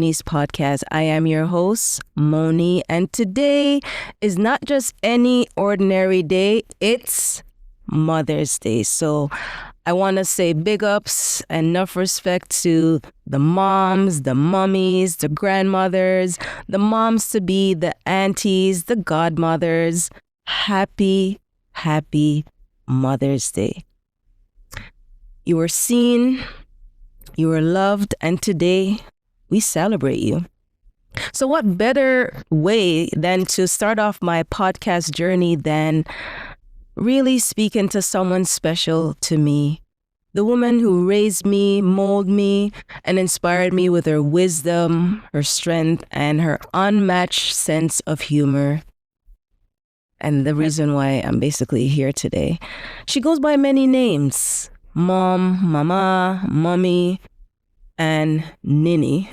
Monie's podcast. I am your host, Monie, and today is not just any ordinary day, it's Mother's Day. So I want to say big ups and enough respect to the moms, the mummies, the grandmothers, the moms-to-be, the aunties, the godmothers. Happy Mother's Day. You were seen, you were loved, and today we celebrate you. So what better way than to start off my podcast journey than really speaking to someone special to me, the woman who raised me, molded me, and inspired me with her wisdom, her strength, and her unmatched sense of humor. And the reason why I'm basically here today. She goes by many names: Mom, Mama, Mommy, and Ninny.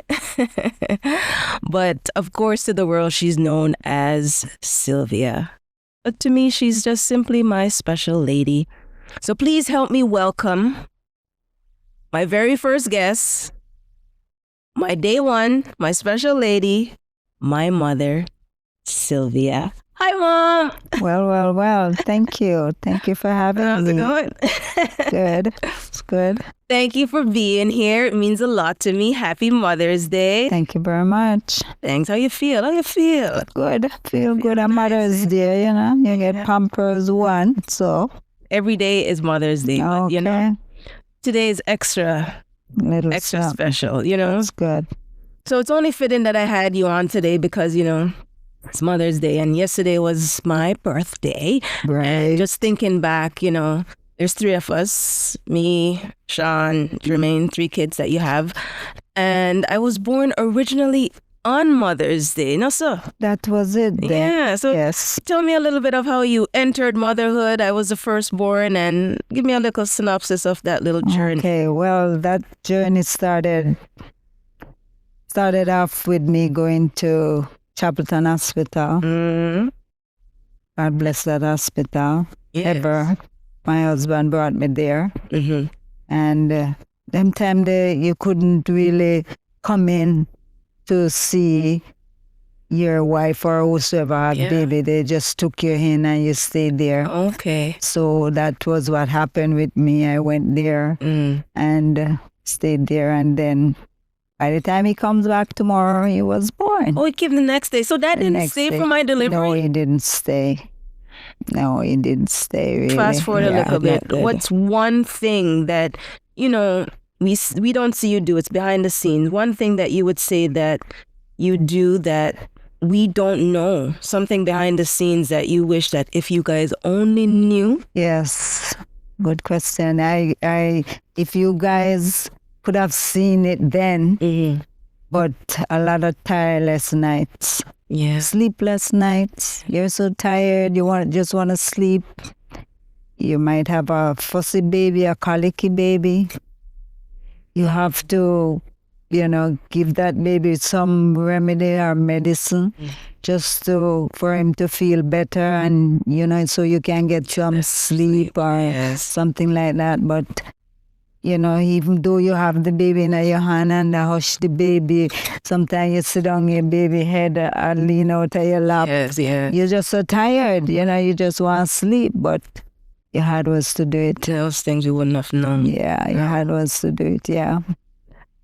But of course, to the world, she's known as Sylvia. But to me, she's just simply my special lady. So please help me welcome my very first guest, my day one, my special lady, my mother, Sylvia. Hi, Mom. Well. Thank you. Thank you for having me. How's it going? Good. It's good. Thank you for being here. It means a lot to me. Happy Mother's Day. Thank you very much. Thanks. How you feel? Good. Feel good on Mother's Day, you know. You get Pampers one, so. Every day is Mother's Day. Okay. But, you know, today is extra special, you know. That's good. So it's only fitting that I had you on today because, you know, it's Mother's Day, and yesterday was my birthday. Right. And just thinking back, you know, there's three of us, me, Sean, Jermaine, three kids that you have. And I was born originally on Mother's Day. No, sir. That was it then. Yeah. So yes. Tell me a little bit of how you entered motherhood. I was the firstborn, and give me a little synopsis of that little journey. Okay, well, that journey started off with me going to Chapelton Hospital. Mm-hmm. God bless that hospital. Yes. Ever. My husband brought me there. Mm-hmm. And them time you couldn't really come in to see your wife or whosoever had baby. They just took you in and you stayed there. Okay. So that was what happened with me. I went there and stayed there, and then by the time he comes back tomorrow, he was born. Oh, he came the next day. So that didn't stay for my delivery? No, he didn't stay. Really. Fast forward a little bit. What's one thing that, you know, we don't see you do? It's behind the scenes. One thing that you would say that you do that we don't know. Something behind the scenes that you wish that if you guys only knew? Yes. Good question. If you guys could have seen it then, but a lot of tireless nights. Yeah. Sleepless nights. You're so tired, you just want to sleep. You might have a fussy baby, a colicky baby. You have to, you know, give that baby some remedy or medicine just for him to feel better, and, you know, so you can get some sleep or something like that. But you know, even though you have the baby in your hand and hush the baby, sometimes you sit on your baby head and lean out of your lap. Yes. You're just so tired, you know, you just want to sleep, but your heart was to do it. Those things you wouldn't have known. Yeah, your heart was to do it, yeah.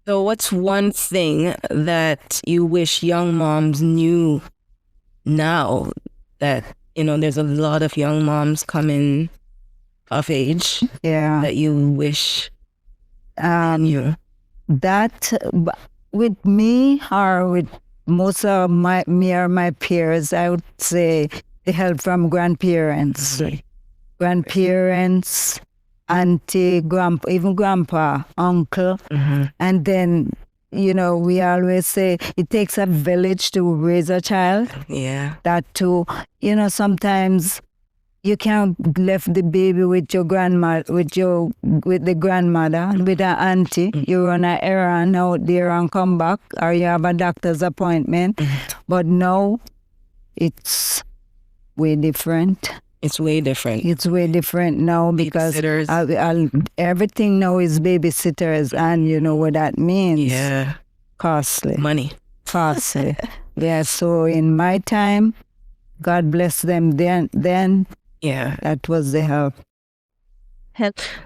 So what's one thing that you wish young moms knew now that, you know, there's a lot of young moms coming of age that you wish knew? That with me or with most of my peers, I would say the help from grandparents. Grandparents, auntie, grandpa, even grandpa, uncle. And then, you know, we always say it takes a village to raise a child. Yeah. That too, you know, sometimes you can't left the baby with your grandma, with the grandmother, with an auntie. You run an errand out there and come back, or you have a doctor's appointment. But now it's way different. It's way different. It's way different now because everything now is babysitters, and you know what that means. Yeah. Costly. Money. costly. Yeah, so in my time, God bless them then Yeah. that was the help.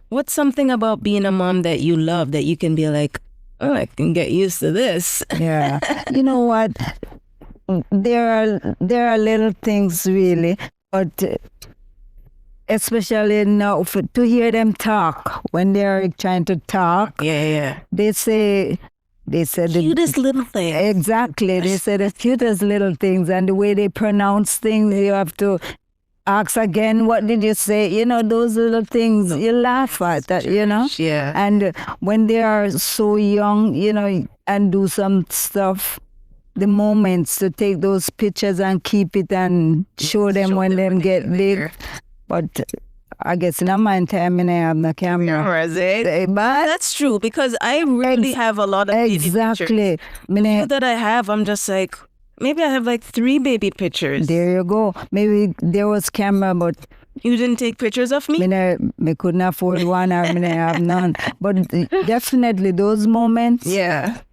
What's something about being a mom that you love that you can be like, oh, I can get used to this? Yeah. You know what? There are little things really, but especially now to hear them talk when they're trying to talk. Yeah. They say the Cutest little thing. exactly. They say the cutest little things, and the way they pronounce things, you have to ask again. What did you say? You know, those little things you laugh at. That, you know. Yeah. And when they are so young, you know, and do some stuff, the moments to take those pictures and keep it and show them when they get big. But I guess in my time, I have no camera. But that's true because I really have a lot of baby exactly. pictures. That I have, I'm just like, maybe I have like 3 baby pictures. There you go. Maybe there was camera, but you didn't take pictures of me? I couldn't afford one or I have none. But definitely those moments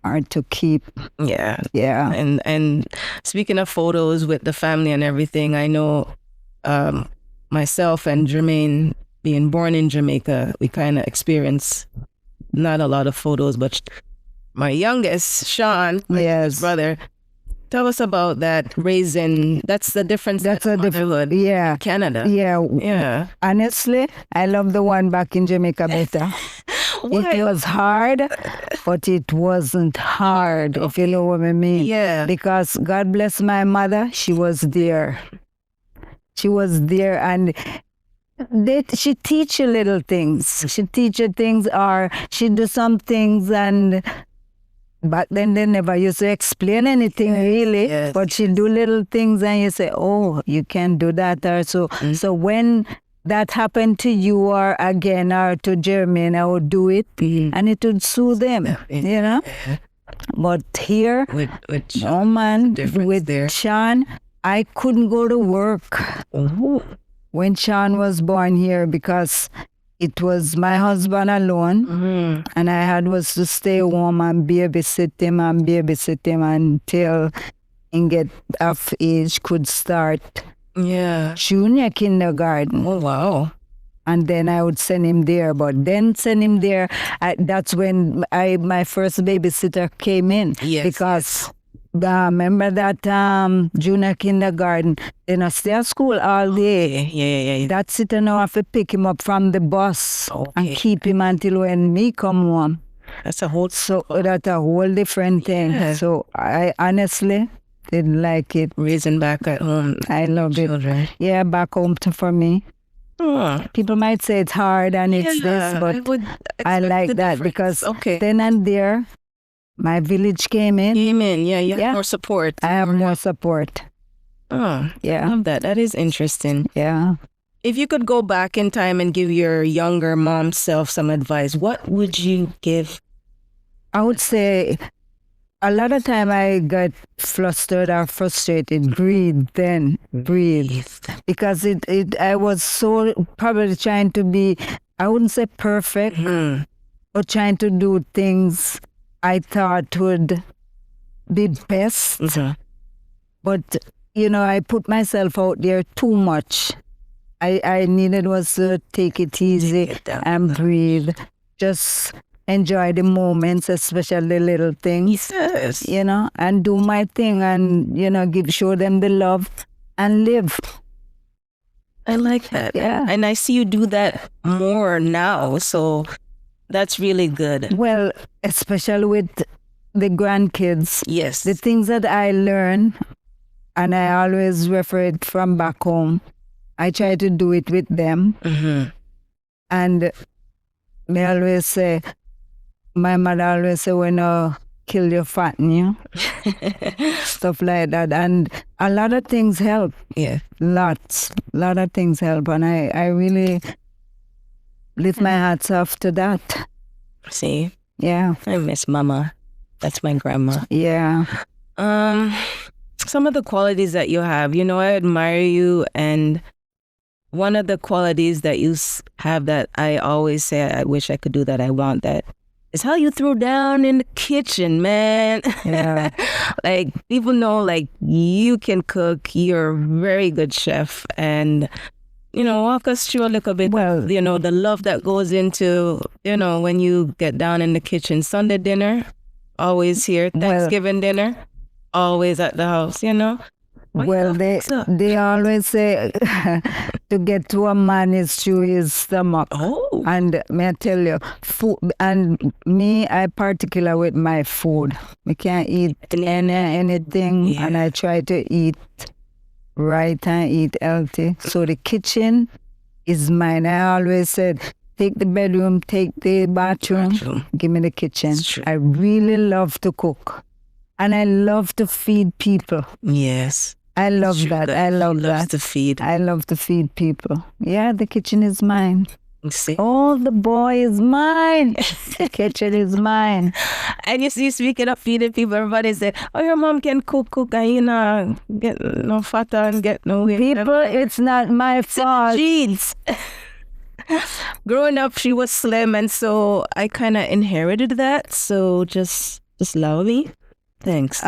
are to keep. Yeah. Yeah. And speaking of photos with the family and everything, I know myself and Jermaine, being born in Jamaica, we kind of experience not a lot of photos, but my youngest, Sean, his brother, tell us about that raising. That's the difference. That's a motherhood. Yeah. Canada. Yeah. Honestly, I love the one back in Jamaica better. It was hard, but it wasn't hard, if you know what I mean. Yeah. Because God bless my mother, she was there. She was there, and she teach you little things. She teach you things, or she do some things, and back then they never used to explain anything really. Yes. But she do little things, and you say, "Oh, you can do that," or so. So when that happened to you, or again, or to Jermaine, I would do it, and it would soothe them, you know. But here, with oh man, with there. Sean, I couldn't go to work when Sean was born here because it was my husband alone, and I was to stay home and babysit him until he get of age, could start junior kindergarten. Oh, wow. And then I would send him there. But then send him there, that's when my first babysitter came in. Yes. Because remember that junior kindergarten, they not stay at school all day. Yeah. That's it, and I have to pick him up from the bus and keep him until when me come home. That's a whole different thing. Yeah. So I honestly didn't like it. Raising back at home. I loved it. Yeah, back home for me. People might say it's hard and it's this, but I like that because then and there, my village came in. You have more support. I have more support. Oh, yeah. I love that. That is interesting. Yeah. If you could go back in time and give your younger mom self some advice, what would you give? I would say a lot of time I got flustered or frustrated. Breathe. Because I was so probably trying to be, I wouldn't say perfect, but trying to do things I thought would be best. But, you know, I put myself out there too much. I needed was to take it easy and breathe. Just enjoy the moments, especially the little things, you know, and do my thing and, you know, show them the love and live. I like that. Yeah. And I see you do that more now, so that's really good. Well, especially with the grandkids. Yes. The things that I learn, and I always refer it from back home, I try to do it with them. And they always say, my mother always say, when you kill your fatten you. Stuff like that. And a lot of things help. Yeah. Lots. A lot of things help. And I really lift my hats off to that. See? Yeah. I miss Mama. That's my grandma. Yeah. Some of the qualities that you have, you know, I admire you, and one of the qualities that you have that I always say, I wish I could do that, I want that, is how you throw down in the kitchen, man. Yeah. Like, people know, like, you can cook. You're a very good chef. And, walk us through a little bit, Well, the love that goes into, when you get down in the kitchen. Sunday dinner, always here. Thanksgiving dinner, always at the house, Well, they always say to get to a man is through his stomach. Oh. And may I tell you, food, and me, I particular with my food. I can't eat anything, Yeah. and I try to eat right and eat healthy. So the kitchen is mine. I always said, take the bedroom, take the bathroom, give me the kitchen. I really love to cook. And I love to feed people. Yes. I love that. I love that. To feed. I love to feed people. Yeah, the kitchen is mine. You see? Oh, the boy is mine. The kitchen is mine. And you see, speaking of feeding people, everybody said, oh, your mom can cook, and get no fatter and get no weight. People, it's not my fault. Jeans. Growing up, she was slim, and so I kind of inherited that. So just love me. Thanks.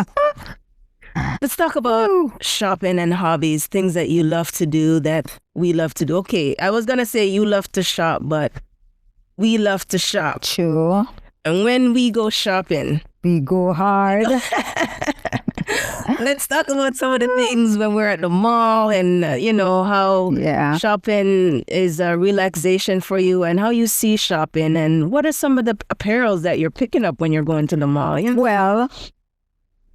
Let's talk about shopping and hobbies, things that you love to do that we love to do. Okay, I was going to say you love to shop, but we love to shop. Sure. And when we go shopping, we go hard. Let's talk about some of the things when we're at the mall and, how shopping is a relaxation for you and how you see shopping and what are some of the apparels that you're picking up when you're going to the mall? Well,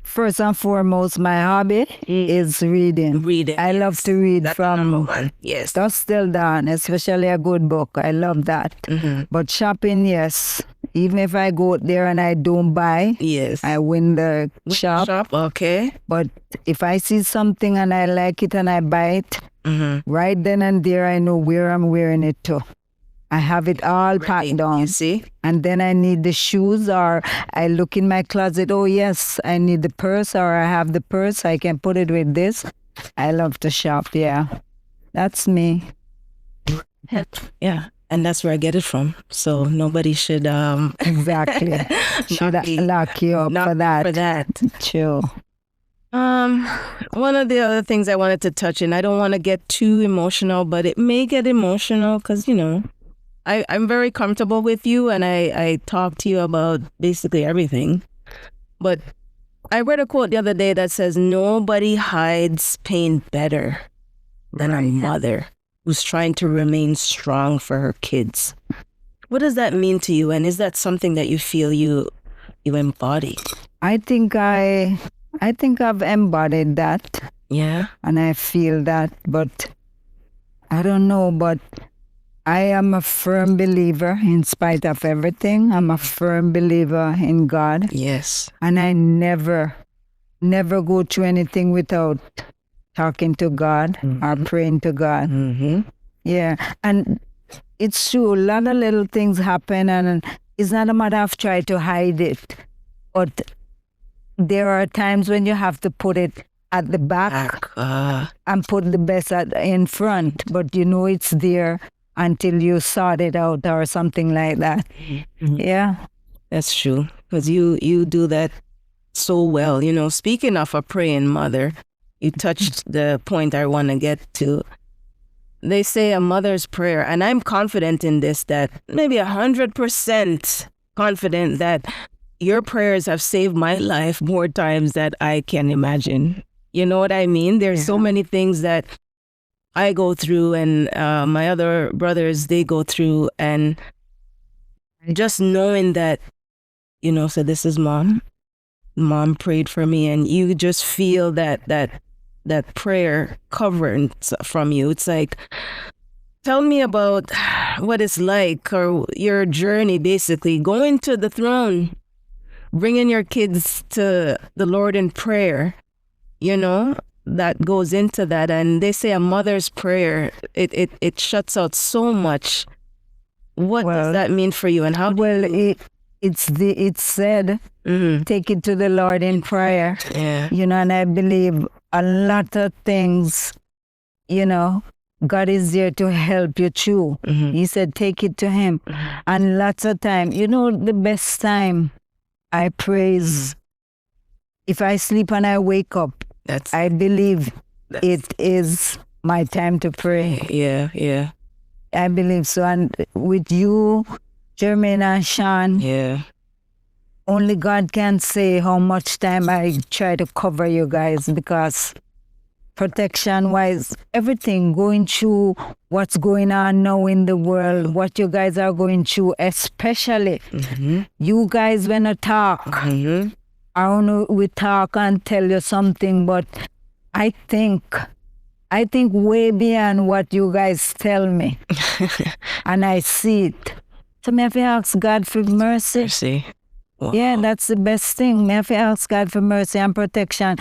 first and foremost, my hobby is reading. I love to read. That's from number one. Yes. dusk till dawn, especially a good book. I love that. Mm-hmm. But shopping, yes. Even if I go there and I don't buy, yes, I win the shop. Okay. But if I see something and I like it and I buy it, right then and there I know where I'm wearing it to. I have it all packed down. You see? And then I need the shoes, or I look in my closet, oh yes, I need the purse, or I have the purse, I can put it with this. I love to shop, yeah. That's me. Yeah. And that's where I get it from. So nobody should exactly should lock you up for that. True. One of the other things I wanted to touch in, I don't want to get too emotional, but it may get emotional because, I'm very comfortable with you and I talk to you about basically everything. But I read a quote the other day that says, nobody hides pain better than a mother who's trying to remain strong for her kids. What does that mean to you? And is that something that you feel you embody? I think I've embodied that. Yeah. And I feel that, but I don't know, but I am a firm believer in spite of everything. I'm a firm believer in God. Yes. And I never go through anything without talking to God or praying to God. Yeah. And it's true, a lot of little things happen and it's not a matter of trying to hide it. But there are times when you have to put it at the back and put the best in front. But it's there until you sort it out or something like that. Yeah. That's true. Because you do that so well. Speaking of a praying mother, you touched the point I want to get to. They say a mother's prayer, and I'm confident in this, that maybe 100% confident that your prayers have saved my life more times than I can imagine. You know what I mean? There's so many things that I go through and my other brothers, they go through, and just knowing that, so this is mom prayed for me, and you just feel that prayer covering from you. It's like, tell me about what it's like, or your journey, basically going to the throne, bringing your kids to the Lord in prayer, that goes into that. And they say a mother's prayer, it shuts out so much. What does that mean for you, and how? It's said, take it to the Lord in prayer. Yeah. And I believe a lot of things, God is there to help you through. He said, take it to him. And lots of time, the best time I praise, if I sleep and I wake up, I believe it is my time to pray. Yeah. I believe so. And with you, Jermaine and Sean, only God can say how much time I try to cover you guys, because protection-wise, everything, going through what's going on now in the world, what you guys are going through, especially you guys when I talk. I don't know, we talk and tell you something, but I think way beyond what you guys tell me. And I see it. So me have to ask God for mercy. Wow. Yeah, that's the best thing. Me have to ask God for mercy and protection.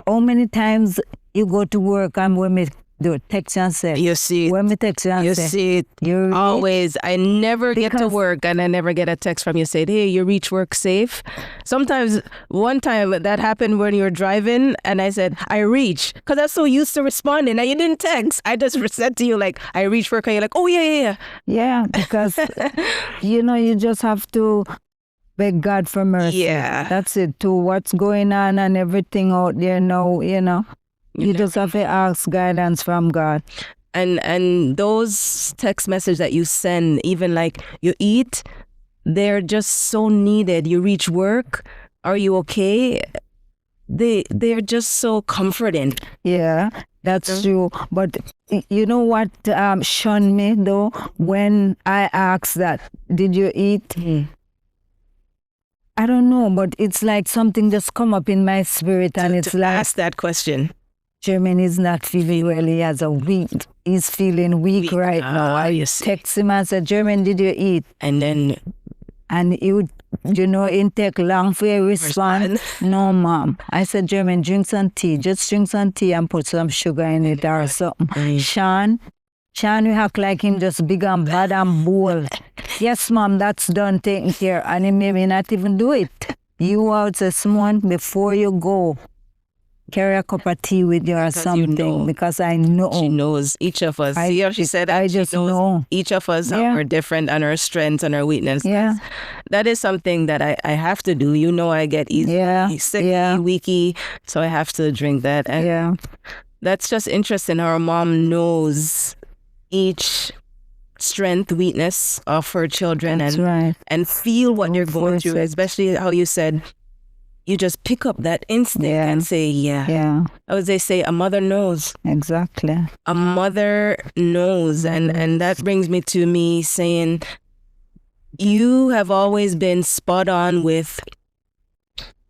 How many times you go to work and when me do text and say, you see it. When me text and you say, see it. You always. I never get to work and I never get a text from you saying, hey, you reach work safe. Sometimes, one time that happened when you were driving and I said, I reach, because I'm so used to responding. And you didn't text. I just said to you like, I reach work, and you're like, oh yeah. Yeah, because you just have to beg God for mercy. Yeah. That's it too. What's going on and everything out there now, you just have to ask guidance from God. And those text messages that you send, even like you eat, they're just so needed. You reach work, are you okay? They're just so comforting. Yeah, that's true. But you know what shunned me though? When I asked that, did you eat? I don't know, but it's like something just come up in my spirit, and it's like, ask that question. Jermaine is not feeling well. He has he's feeling weak right now. I text him and said, Jermaine, did you eat? And he would, it take long for you to respond. No, mom. I said, Jermaine, drink some tea. Just drink some tea and put some sugar in it or something. Sean, you act like him just big and bad and bold. Yes, mom, that's done, taken care. And he made me not even do it. You out this morning, before you go, carry a cup of tea with you or something, because I know. She knows each of us. See how she said that? I just know. Each of us are different, and our strengths and our weaknesses. Yeah. That is something that I have to do. I get sick, weaky, so I have to drink that. And that's just interesting how our mom knows each strength, weakness of her children. That's right. And feel what you're going through, especially how you said, you just pick up that instinct and say, yeah. As they say, a mother knows. Exactly. A mother knows. And that brings me to me saying, you have always been spot on with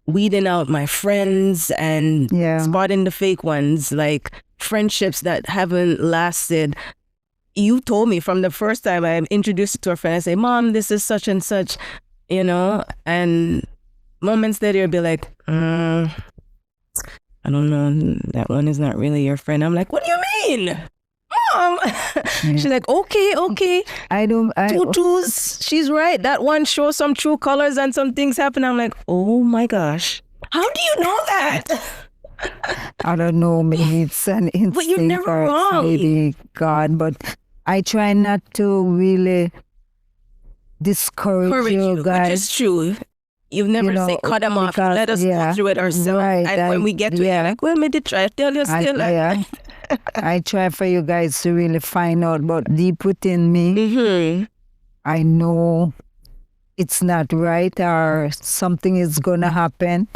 weeding out my friends and spotting the fake ones, like friendships that haven't lasted. You told me from the first time I introduced you to a friend, I say, Mom, this is such and such, and moments later, you'll be like, I don't know, that one is not really your friend. I'm like, what do you mean? Mom! She's like, okay. Tutus, she's right. That one shows some true colors and some things happen. I'm like, oh my gosh. How do you know that? I don't know, maybe it's an instinct. But you're never wrong. Maybe God, but I try not to really discourage you guys. Which is true. You've never say, cut them off, let us go through it ourselves. Right, and when we get to it, like, well, maybe try to tell you still. I try for you guys to really find out, but deep within me, I know it's not right or something is going to happen.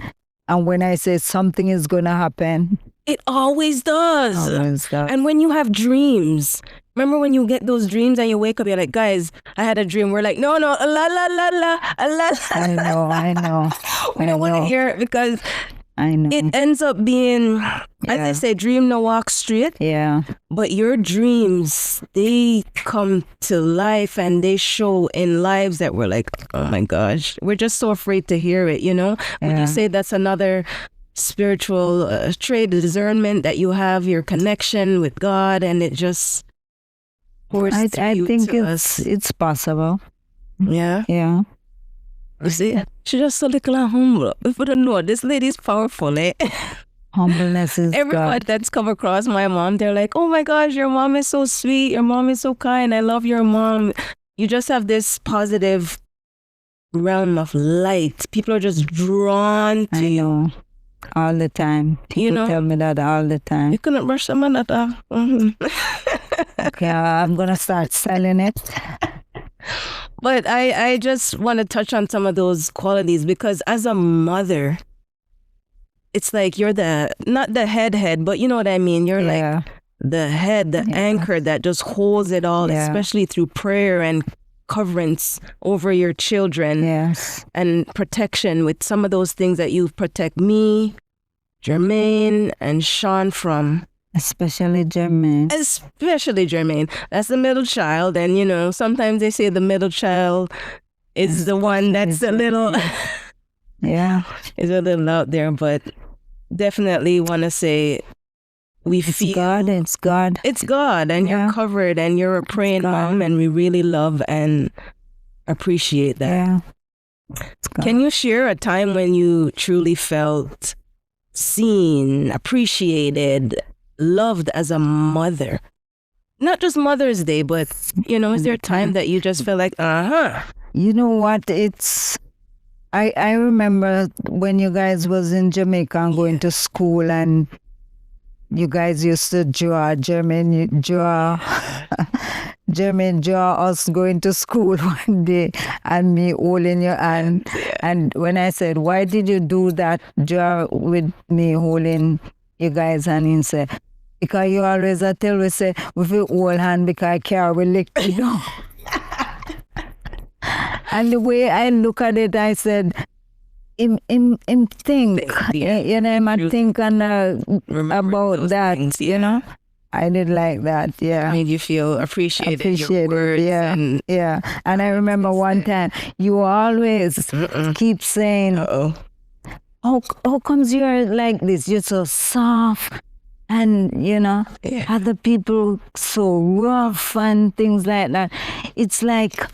And when I say something is going to happen, it always does. And when you have dreams, remember when you get those dreams and you wake up, you're like, guys, I had a dream. We're like, no, la, la, la, la, la. I know. We don't want to hear it because I know. It ends up being, as I say, dream no walk straight. Yeah. But your dreams, they come to life and they show in lives that we're like, oh my gosh, we're just so afraid to hear it, Would you say that's another spiritual trait, discernment that you have, your connection with God, and it just pours I think it's possible. Yeah? Yeah. You see, she's just a little humble. If you don't know, this lady is powerful, eh? Humbleness is Everyone God. that's come across my mom, they're like, oh my gosh, your mom is so sweet. Your mom is so kind. I love your mom. You just have this positive realm of light. People are just drawn to I you. know. All the time. People tell me that all the time. You couldn't brush someone at all. Okay, I'm going to start selling it. But I just want to touch on some of those qualities because as a mother, it's like you're not the head, but you know what I mean? You're like the head, the anchor that just holds it all, especially through prayer and coverance over your children. Yes. And protection with some of those things that you protect me, Jermaine, and Sean from. Especially Jermaine. Especially Jermaine. That's the middle child. And, you know, sometimes they say the middle child is the one that's a little... is a little out there, but definitely want to say it's God. It's God, and you're covered, and you're a praying mom, and we really love and appreciate that. Can you share a time when you truly felt seen, appreciated, loved as a mother? Not just Mother's Day, but, you know, is there a time that you just feel like, You know what? I remember when you guys was in Jamaica and going to school, and you guys used to Jermaine draw us going to school one day and me holding your hand. And when I said, why did you do that, draw with me holding you guys' hand? And he said, because you always tell me, say, with your hold hand because I carry with lick, you know. And the way I look at it, I said, him think, you know, him think and about that, things, you know. I did like that, Made you feel appreciated, your words, And I remember one time, you always keep saying, how comes you're like this? You're so soft. And, you know, other people so rough and things like that. It's like...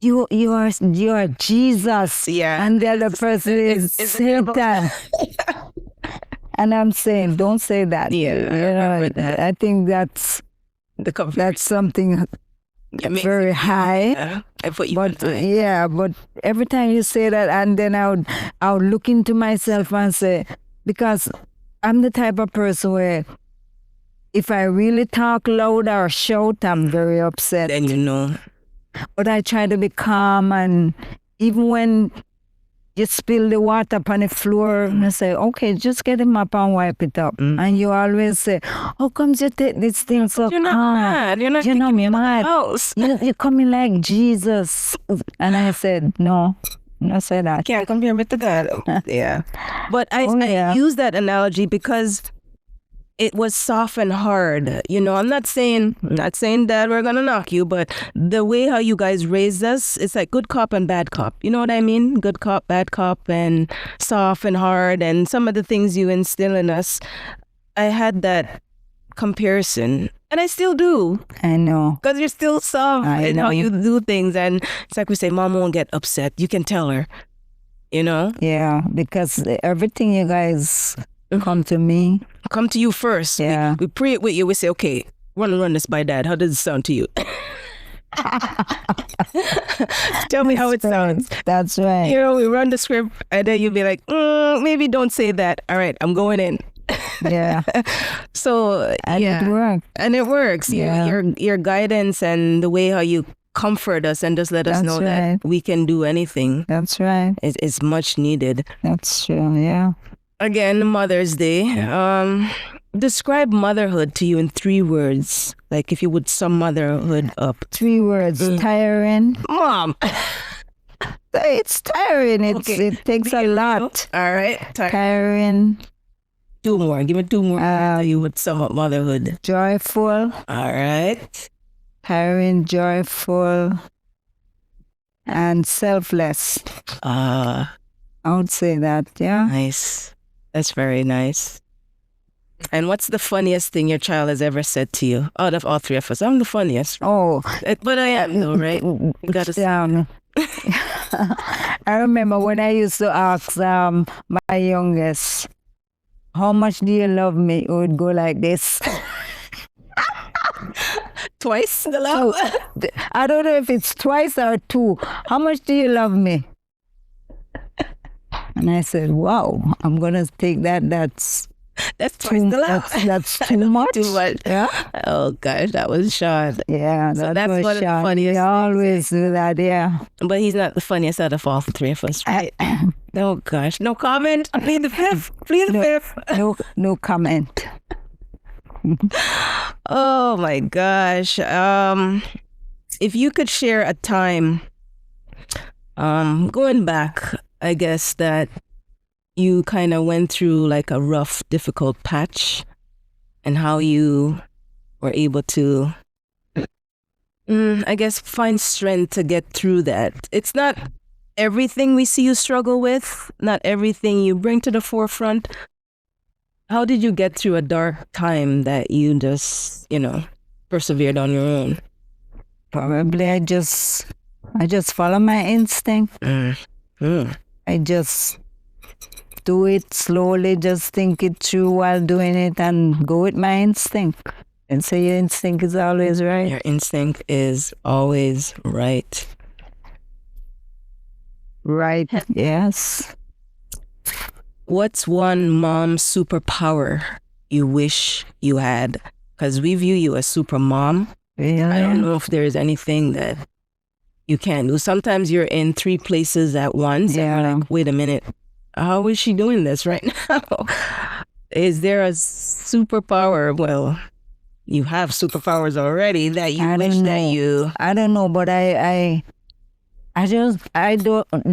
You are Jesus, and the other person is Satan. And I'm saying, don't say that. You know, I think that's something very high. But every time you say that, and then I would look into myself and say, because I'm the type of person where if I really talk loud or shout, I'm very upset. Then you know. But I try to be calm, and even when you spill the water upon the floor, I say, okay, just get him up and wipe it up. And you always say, how comes you take this thing so You're not calm? mad. You're not mad. House. You're coming like Jesus. And I said, no. I said that. Can't compare me to God. But I use that analogy because it was soft and hard. You know, I'm not saying that we're gonna knock you, but the way how you guys raised us, it's like good cop and bad cop. You know what I mean? Good cop, bad cop, and soft and hard, and some of the things you instill in us. I had that comparison, and I still do. I know. Because you're still soft in how you do things, and it's like we say, Mom won't get upset. You can tell her, you know? Yeah, because everything you guys come to me. Come to you first. Yeah. We pray it with you. We say, okay, run this by Dad. How does it sound to you? Tell me how it sounds. That's right. You know, we run the script, and then you'll be like, maybe don't say that. All right, I'm going in. Yeah. So, it works. And it works. Yeah. Your guidance and the way how you comfort us and just let us know that we can do anything. That's right. It's much needed. That's true, yeah. Again, Mother's Day. Describe motherhood to you in 3 words. Like if you would sum motherhood up. 3 words. Tiring. Mom. It's tiring. It takes a lot. All right. Tiring. 2 more. Give me 2 more. You would sum up motherhood. Joyful. All right. Tiring, joyful, and selfless. I would say that, yeah. Nice. That's very nice. And what's the funniest thing your child has ever said to you? Out of all 3 of us, I'm the funniest. Oh. But I am though, right? You gotta down. I remember when I used to ask my youngest, how much do you love me? It would go like this. Twice the love. I don't know if it's twice or two. How much do you love me? And I said, wow, I'm going to take that. That's twice the love. That's too much. Too much. Yeah. Oh gosh, that was Sean. Yeah, So that's was one of the Sean. funniest He always do that, yeah. But he's not the funniest out of all three of us, right? Oh gosh, no comment. Plead the fifth. Plead the fifth. No comment. Oh my gosh. If you could share a time, going back, I guess that you kind of went through like a rough, difficult patch, and how you were able to, I guess, find strength to get through that. It's not everything we see you struggle with, not everything you bring to the forefront. How did you get through a dark time that you just, persevered on your own? Probably I just follow my instinct. I just do it slowly, just think it through while doing it and go with my instinct. And say your instinct is always right. Your instinct is always right. Right, yes. What's one mom superpower you wish you had? Because we view you as super mom. Really? I don't know if there's anything that you can do. Sometimes you're in 3 places at once. Yeah. And you're like, wait a minute. How is she doing this right now? Is there a superpower? Well, you have superpowers already that you wish that you... I don't know, but I don't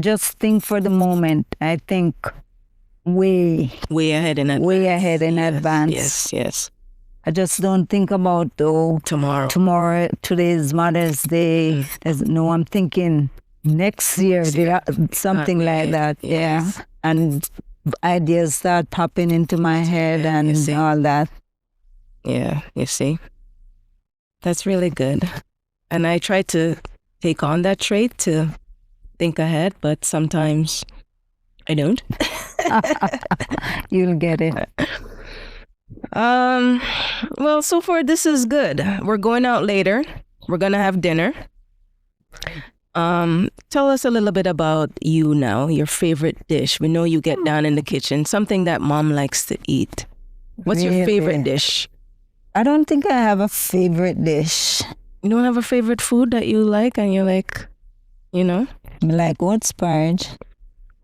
just think for the moment. I think way ahead in advance. Way ahead in advance. Yes. I just don't think about tomorrow. Today's Mother's Day. I'm thinking next year, something like that. Yes. Yeah. And ideas start popping into my head and all that. Yeah, you see. That's really good. And I try to take on that trait to think ahead, but sometimes I don't. You'll get it. Well, so far this is good. We're going out later. We're gonna have dinner. Tell us a little bit about you now, your favorite dish. We know you get down in the kitchen, something that mom likes to eat. What's your favorite dish? I don't think I have a favorite dish. You don't have a favorite food that you like and you're like, I like oats porridge.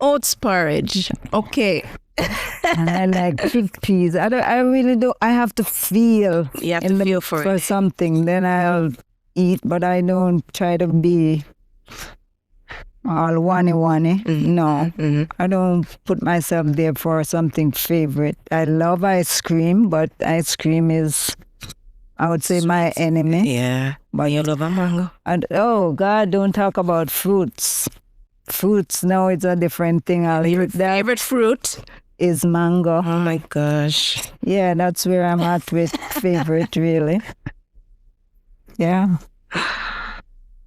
Oats porridge. Okay. And I like chickpeas. I really don't. I have to feel. You have to feel for something. Then I'll eat, but I don't try to be all one. Mm-hmm. No, I don't put myself there for something favorite. I love ice cream, but ice cream is, I would say, my enemy. Yeah. But you love a mango. And oh God, don't talk about fruits. Fruits now it's a different thing. Your favorite fruit is mango. Oh my gosh. Yeah, that's where I'm at with favorite, really. Yeah.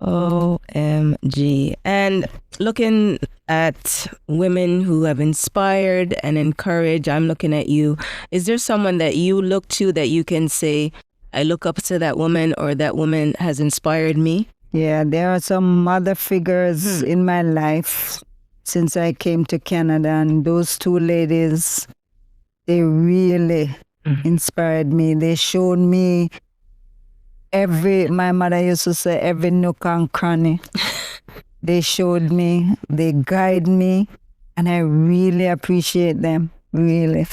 OMG. And looking at women who have inspired and encouraged, I'm looking at you. Is there someone that you look to that you can say, I look up to that woman, or that woman has inspired me? Yeah, there are some mother figures in my life since I came to Canada, and those 2 ladies, they really inspired me. They showed me my mother used to say, every nook and cranny. They showed me, they guide me, and I really appreciate them, really.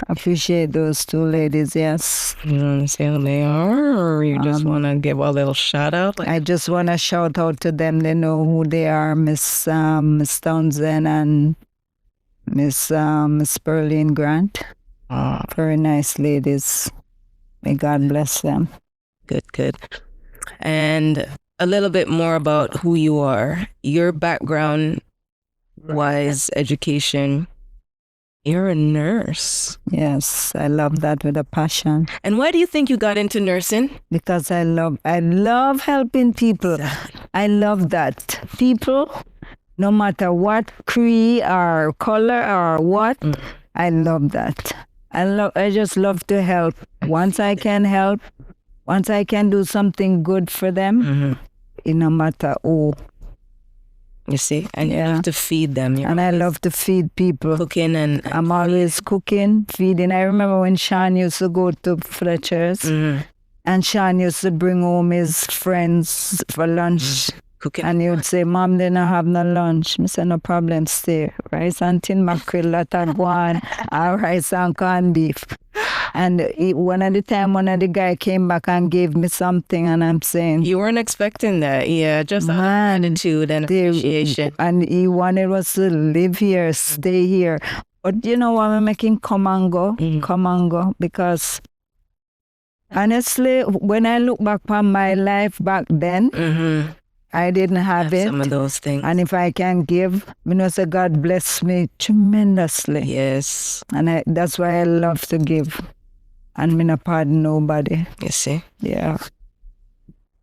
Appreciate those 2 ladies, yes. You want to say who they are, or you just want to give a little shout out? I just want to shout out to them. They know who they are, Miss Townsend and Miss Pearline Grant. Very nice ladies. May God bless them. Good. And a little bit more about who you are. Your background wise, education. You're a nurse. Yes, I love that with a passion. And why do you think you got into nursing? Because I love helping people. I love that. People, no matter what creed or color or what, I love that. I just love to help. Once I can help, once I can do something good for them, it no matter who. You see, and you have to feed them. And I love to feed people. Cooking and I'm always cooking, feeding. I remember when Sean used to go to Fletcher's, and Sean used to bring home his friends for lunch. Cooking. And he would say, Mom, they don't have no lunch. I said, no problem, stay. Rice and tin mackerel, that and guan, and rice and corned beef. And one of the guy came back and gave me something, and I'm saying, you weren't expecting that. Yeah, just attitude and appreciation. And he wanted us to live here, stay here. But you know what, I'm making come and go, because honestly, when I look back on my life back then, I didn't have it. Some of those things. And if I can give, you know, say God bless me tremendously. Yes. And that's why I love to give. And me not pardon nobody. You see? Yeah.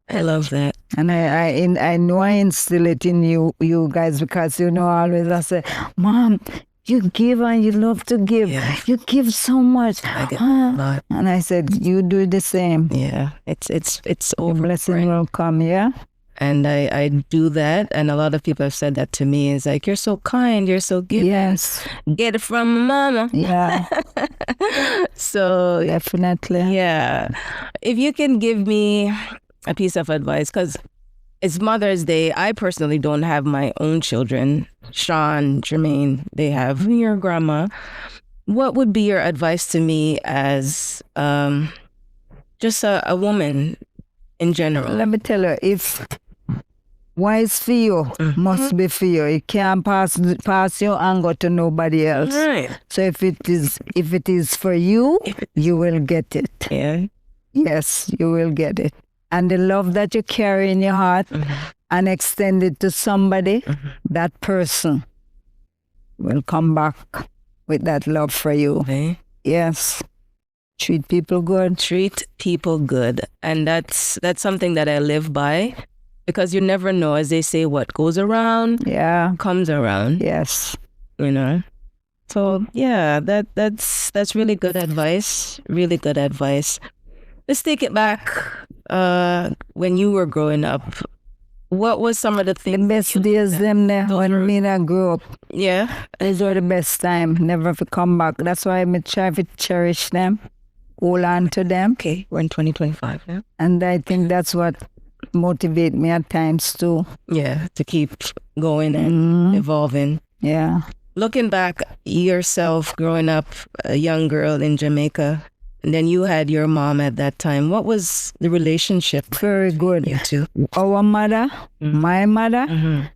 I love that. And I know I instill it in you guys, because you know always I say, Mom, you give and you love to give. Yeah. You give so much. I get a lot. And I said, you do the same. Yeah. It's over. Blessing will come, yeah? And I do that, and a lot of people have said that to me. It's like, you're so kind, you're so giving. Yes. Get it from mama. Yeah. So definitely. Yeah. If you can give me a piece of advice, because it's Mother's Day. I personally don't have my own children. Sean, Jermaine, they have your grandma. What would be your advice to me as just a woman in general? Let me tell you, if wise for you must be for you. You can't pass your anger to nobody else. Right. So if it is for you, you will get it. Yeah. Yes, you will get it. And the love that you carry in your heart and extend it to somebody, that person will come back with that love for you. Okay. Yes. Treat people good. Treat people good. And that's something that I live by, because you never know, as they say, what goes around comes around. Yes. You know? So yeah, that's really good advice. Really good advice. Let's take it back when you were growing up. What was some of the things? The best days them there when me and I grew up. Yeah. These were the best time. Never to come back. That's why I try to cherish them. Hold on to them. Okay, we're in 2025 now. And I think that's what motivates me at times too. Yeah, to keep going and evolving. Yeah. Looking back, yourself growing up, a young girl in Jamaica, and then you had your mom at that time. What was the relationship? Very good. You two? Our mother, my mother,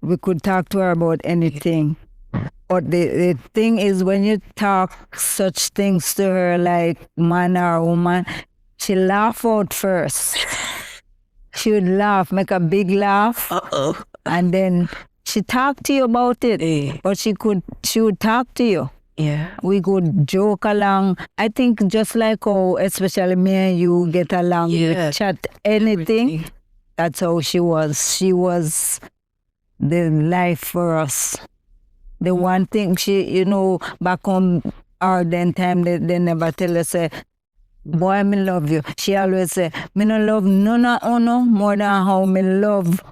we could talk to her about anything. But the thing is, when you talk such things to her, like man or woman, she laugh out first. She would laugh, make a big laugh. Uh-oh. And then she talk to you about it. But she would talk to you. Yeah. We could joke along. I think just like how, especially me and you get along, we chat anything. That's how she was. She was the life for us. The one thing she, back home, our then time, they never tell us, boy, me love you. She always say, me no love none of you more than how me love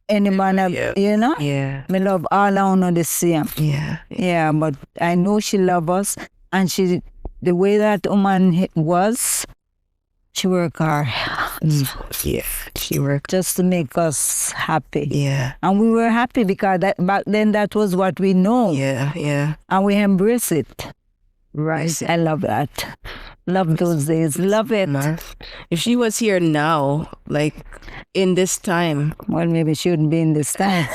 anybody, Yeah. Me love all of you the same. Yeah. Yeah, but I know she love us, and the way that woman was, she work hard. Yeah, she worked just to make us happy. Yeah. And we were happy because back then that was what we know. Yeah. And we embrace it. Right. I love that. Love those days. Love it. If she was here now, like in this time. Well, maybe she wouldn't be in this time.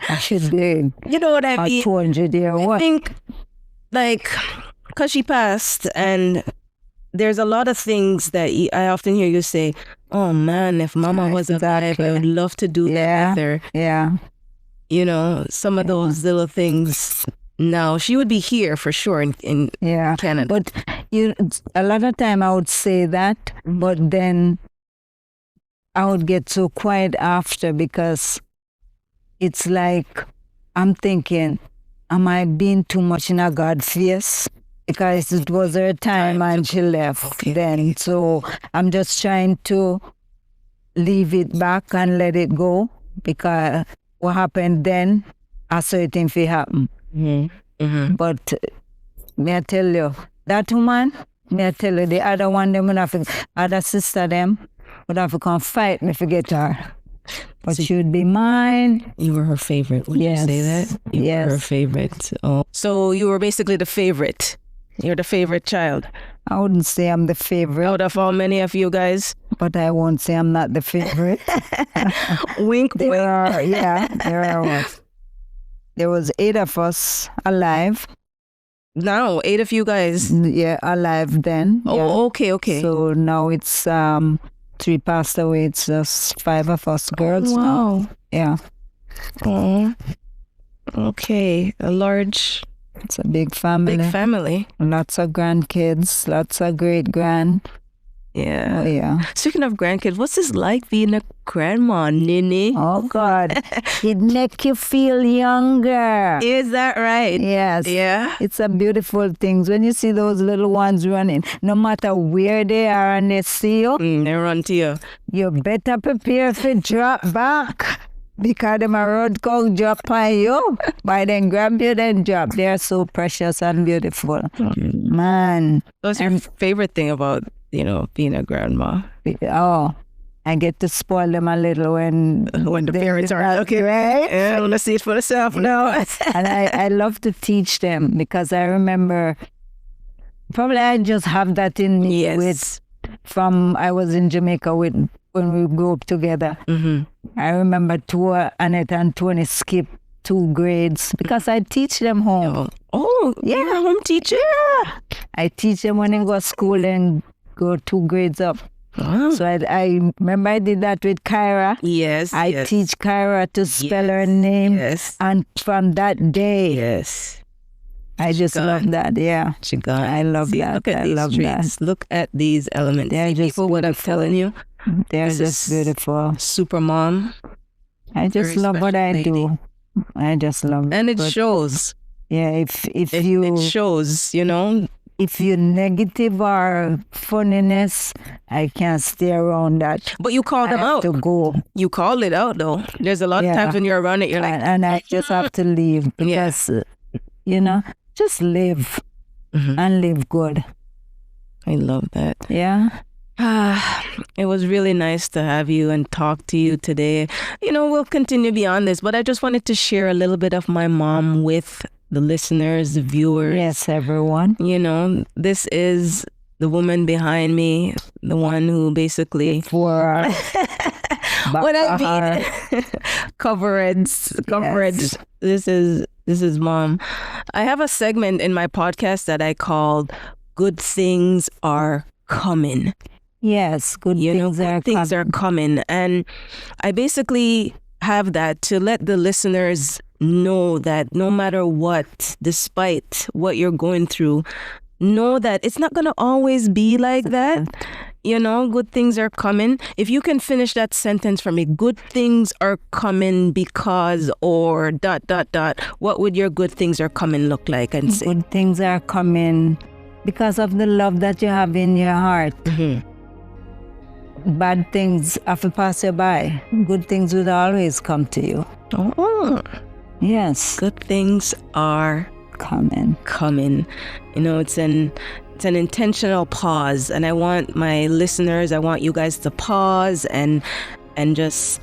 I should be. You know what I mean? 200 year what? I think, like, because she passed, and there's a lot of things that I often hear you say, oh man, if mama was alive, I would love to do that with her. Yeah. Some of those little things. No, she would be here for sure in Canada. But a lot of time I would say that, but then I would get so quiet after, because it's like I'm thinking, am I being too much in a God face? Because it was her time and she left then. So I'm just trying to leave it back and let it go, because what happened then, a certain thing happen. But may I tell you, that woman, may I tell you, the other one, them would have to, other sister them would have to come fight me to get her. But she would be mine. You were her favorite. Would you say that? You were her favorite. Oh. So you were basically the favorite. You're the favorite child. I wouldn't say I'm the favorite. Out of all many of you guys. But I won't say I'm not the favorite. Wink, wink. There are. There was 8 of us alive. Now, 8 of you guys. Yeah, alive then. Oh, okay. So now it's 3 passed away. It's just 5 of us girls. Wow. Now. Yeah. Oh. Okay. It's a big family. Big family. Lots of grandkids, lots of great-grand. Yeah. Oh, yeah. Speaking of grandkids, what's this like being a grandma, Nini? Oh, God. It make you feel younger. Is that right? Yes. Yeah. It's a beautiful thing. When you see those little ones running, no matter where they are and they see you, they run to you. You better prepare for drop back. Because them a road come drop on you, but then grab you, then drop. They are so precious and beautiful. Man. What's your favorite thing about, being a grandma? Oh, I get to spoil them a little when the parents are okay, right? Yeah, I want to see it for myself now. And I love to teach them, because I remember, probably I just have that in me. Yes. From I was in Jamaica when we grew up together. I remember Annette and Tony skipped 2 grades because I teach them home. Oh, yeah, home teacher. I teach them when they go to school and go 2 grades up. Wow. So I remember I did that with Kyra. Yes. I teach Kyra to spell her name. Yes. And from that day, yes. I just love that. Yeah. I love that. Look at these traits. Look at these elements. They're just people, what I'm telling you. They're just beautiful. Super mom. I just love what I do. I just love it. And it shows. Yeah, if you... It shows, If you're negative or funniness, I can't stay around that. But you call them out. To go. You call it out, though. There's a lot of times when you're around it, you're like... And I just have to leave because, just live and live good. I love that. Yeah. It was really nice to have you and talk to you today. We'll continue beyond this, but I just wanted to share a little bit of my mom with the listeners, the viewers. Yes, everyone. This is the woman behind me, the one who basically... For when I mean coverage. Yes. This is mom. I have a segment in my podcast that I called "Good Things Are Coming." Yes, good things are coming. And I basically have that to let the listeners know that no matter what, despite what you're going through, know that it's not going to always be like that. Good things are coming. If you can finish that sentence for me, good things are coming because, or ... what would your good things are coming look like? And say, good things are coming because of the love that you have in your heart. Bad things have to pass you by. Good things will always come to you. Oh. Yes. Good things are coming. It's an intentional pause, and I want my listeners, I want you guys to pause and just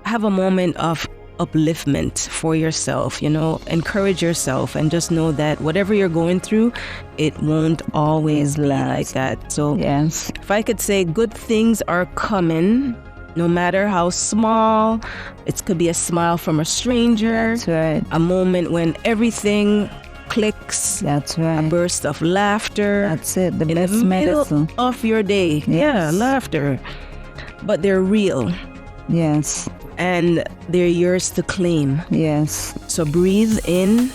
have a moment of upliftment for yourself, encourage yourself, and just know that whatever you're going through, it won't always be like that. So yes, if I could say good things are coming, no matter how small, it could be a smile from a stranger. That's right. A moment when everything clicks. That's right. A burst of laughter. That's it. The best in the medicine middle of your day. Yes. Yeah, laughter. But they're real. Yes. And they're yours to claim. Yes. So breathe in,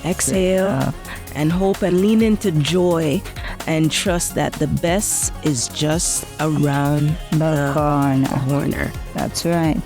exhale, and hope, and lean into joy, and trust that the best is just around the corner. That's right.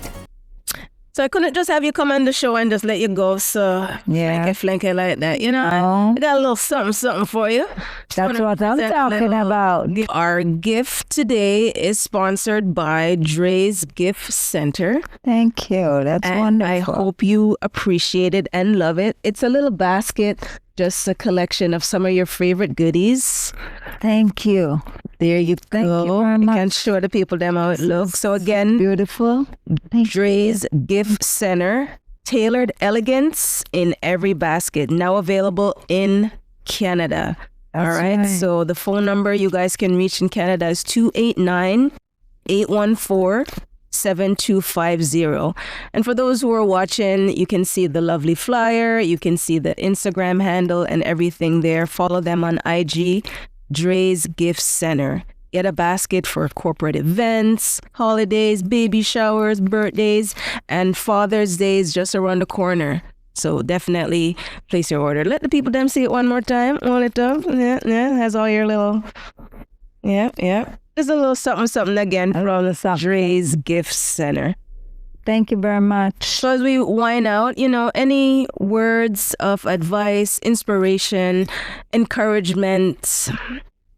So I couldn't just have you come on the show and just let you go. So Yeah. flanky like that, you know. No. I got a little something for you. That's what I'm talking about. Our gift today is sponsored by Dre's Gift Center. Thank you. That's And wonderful. I hope you appreciate it and love it. It's a little basket, just a collection of some of your favorite goodies. Thank you. There you Thank go. you very I much. can show the people them how it looks. So again, Beautiful. Thank you. Dre's Gift Center, tailored elegance in every basket. Now available in Canada. That's All right. right. So the phone number you guys can reach in Canada is 289-814-7250. And for those who are watching, you can see the lovely flyer. You can see the Instagram handle and everything there. Follow them on IG, Dre's Gift Center. Get a basket for corporate events, holidays, baby showers, birthdays, and Father's Day is just around the corner. So definitely place your order. Let the people them see it one more time. Hold it up. Yeah. Has all your little... Yeah. There's a little something again from Dre's Gift Center. Thank you very much. So as we wind out, any words of advice, inspiration, encouragement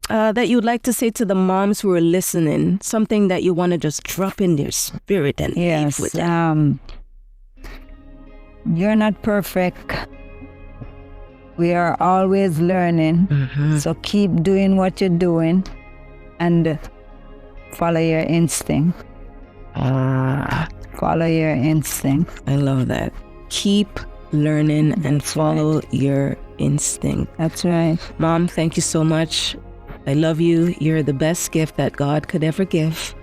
that you'd like to say to the moms who are listening, something that you want to just drop in their spirit and leave with them. You're not perfect. We are always learning. So keep doing what you're doing and follow your instinct. Follow your instinct. I love that. Keep learning and follow your instinct. That's right. Mom, thank you so much. I love you. You're the best gift that God could ever give.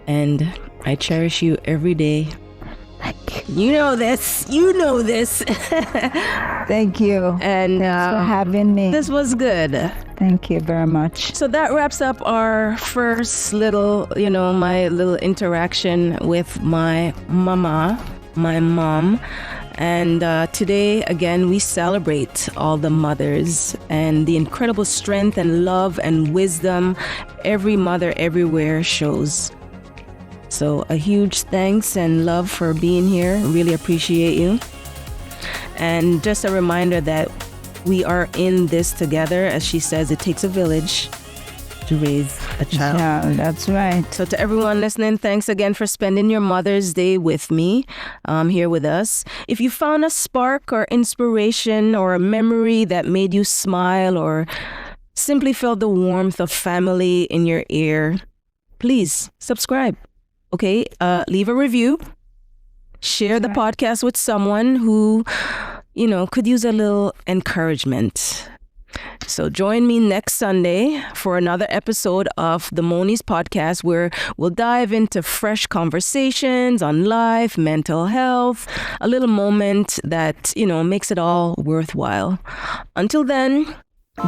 And I cherish you every day. You know this. Thank you. And Thanks for having me. this was good. Thank you very much. So that wraps up our first little, my little interaction with my mom. And today, again, we celebrate all the mothers and the incredible strength and love and wisdom every mother everywhere shows. So a huge thanks and love for being here. Really appreciate you. And just a reminder that we are in this together. As she says, it takes a village to raise a child. Yeah, that's right. So to everyone listening, thanks again for spending your Mother's Day with me, here with us. If you found a spark or inspiration or a memory that made you smile or simply felt the warmth of family in your ear, please subscribe. Okay, leave a review. Share the podcast with someone who, could use a little encouragement. So join me next Sunday for another episode of the Monie's podcast, where we'll dive into fresh conversations on life, mental health, a little moment that, makes it all worthwhile. Until then,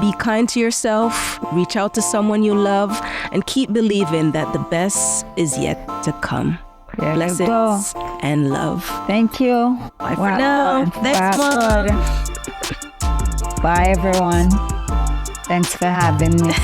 be kind to yourself, reach out to someone you love, and keep believing that the best is yet to come. There you Blessings go. and love. Thank you. Bye for now. Thanks, Mom. Bye, everyone. Thanks for having me.